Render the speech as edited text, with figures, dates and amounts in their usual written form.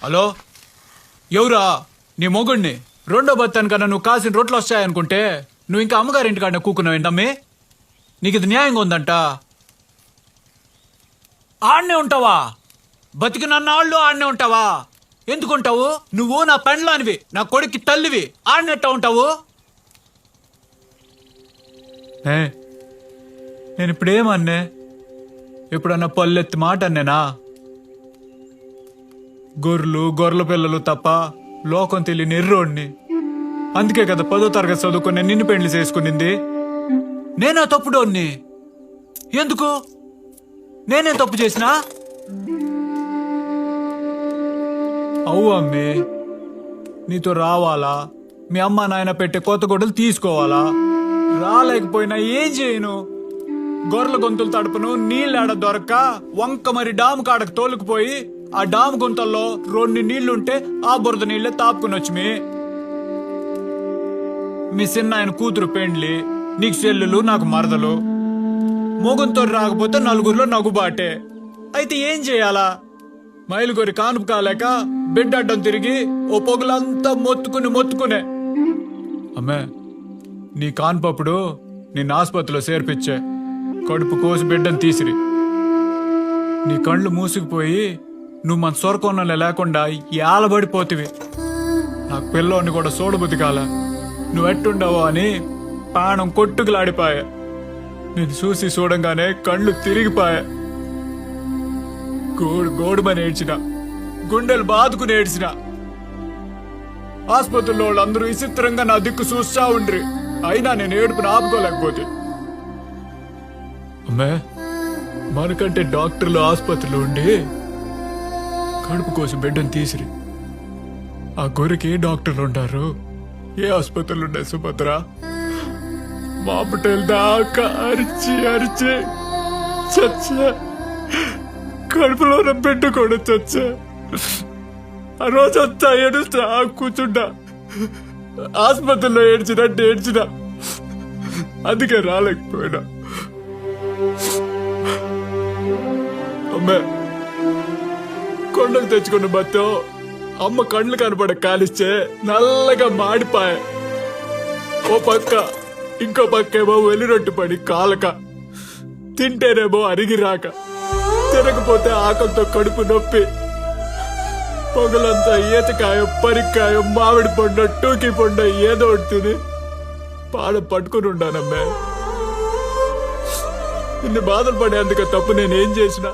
Hello, ఎవరా? నీ మొగుడిని. రెండో బత్తానికన్నా నువ్వు కాసిన రొట్లు వస్తాయనుకుంటే నువ్వు ఇంకా అమ్మగారింటికాడ కూకున్నావు ఏంటమ్మి? నీకు ఇది న్యాయంగా ఉందంట? ఆడనే ఉంటావా? బతికినన్నాళ్ళు ఆడనే ఉంటావా? ఎందుకుంటావు? నువ్వు నా పెండ్లానివి, నా కొడుక్కి తల్లివి. ఆడనెట్టా ఉంటావు? నేను ఇప్పుడేమన్నే? ఎప్పుడన్నా పల్లెత్తి మాట అన్నేనా? గొర్రెల పిల్లలు తప్ప లోకం తెలియని ఎర్రోడిని. అందుకే కదా 10వ తరగతి చదువుకుని నిన్ను పెళ్లి చేసుకునింది. నేనా తప్పుడోన్ని? ఎందుకు? నేనేం తప్పు చేసినా? అవు అమ్మి, నీతో రావాలా? మీ అమ్మ నాయన పెట్టే కొత్త గొడ్డలు తీసుకోవాలా? రాలేకపోయినా ఏం చేయను? గొర్రెల గొంతులు తడుపును నీళ్ళాడ దొరక్క వంక మరి డాము కాడకు తోలుకుపోయి ఆ డాము గుంతల్లో 2 నీళ్లుంటే ఆ బురద నీళ్లే తాపుకునొచ్చు. మీ చిన్న ఆయన కూతురు పెండ్లి, నీకు చెల్లెలు, నాకు మరదలు. మొగంతో రాకపోతే నలుగురిలో నగుబాటే. అయితే ఏం చేయాలా? మైలుగొరి కానుపు కాలేక బిడ్డడ్డం తిరిగి ఓ పొగలంతా మొత్తుకునే అమ్మే, నీ కాన్పప్పుడు నిన్ను ఆసుపత్రిలో చేర్పించే. కడుపు కోసి బిడ్డను తీసిరి. నీ కళ్ళు మూసుకుపోయి నువ్వు మన సొరకొన్నలే లేకుండా ఏలబడిపోతివి. నాకు పిల్లోని కూడా చూడబుద్ధి కాల. నువ్వెట్టుండవో అని ప్రాణం కొట్టుకులాడిపాయా. నేను చూసి చూడంగానే కళ్ళు తిరిగిపాయా. గోడుమని ఏడ్చిన, గుండెలు బాదుకుని ఏడ్చిన. ఆసుపత్రిలో వాళ్ళందరూ విచిత్రంగా నా దిక్కు చూస్తా ఉండ్రి. అయినా నేను ఏడుపుని ఆపుకోలేకపోతే. అమ్మే, మనకంటే డాక్టర్లు ఆసుపత్రిలో ఉండి కడుపు కోసం బిడ్డను తీసిరి. ఆ గొర్రెకి డాక్టర్లు ఉంటారు. ఏ ఆసుపత్రులు ఉన్నాయి సుభద్ర? మా పటేల్ దాకా అరిచి చచ్చా. కడుపులో ఉన్న బిడ్డ కూడా చచ్చా. ఆ రోజంతా ఏడుస్తా కూర్చుంటా. ఆసుపత్రిలో ఏడ్చిన. అందుకే రాలేకపోయినా. అమ్మే, కొండకు తెచ్చుకున్న బత్తం అమ్మ కళ్ళు కనపడ కాలిస్తే నల్లగా మాడిపాయ. ఓ పక్క ఇంకో పక్కేమో వెలిరొట్టు పడి కాలక, తింటేనేమో అరిగి రాక, తినకపోతే ఆకలితో కడుపు నొప్పి. పొగలంతా ఈతకాయ, పరిక్కాయ, మామిడి పండు, టూకి పండు ఏదో తిని పాడ పట్టుకుని ఉండానమ్మే. ఇన్ని బాధలు పడేందుకు తప్పు నేనేం చేసినా?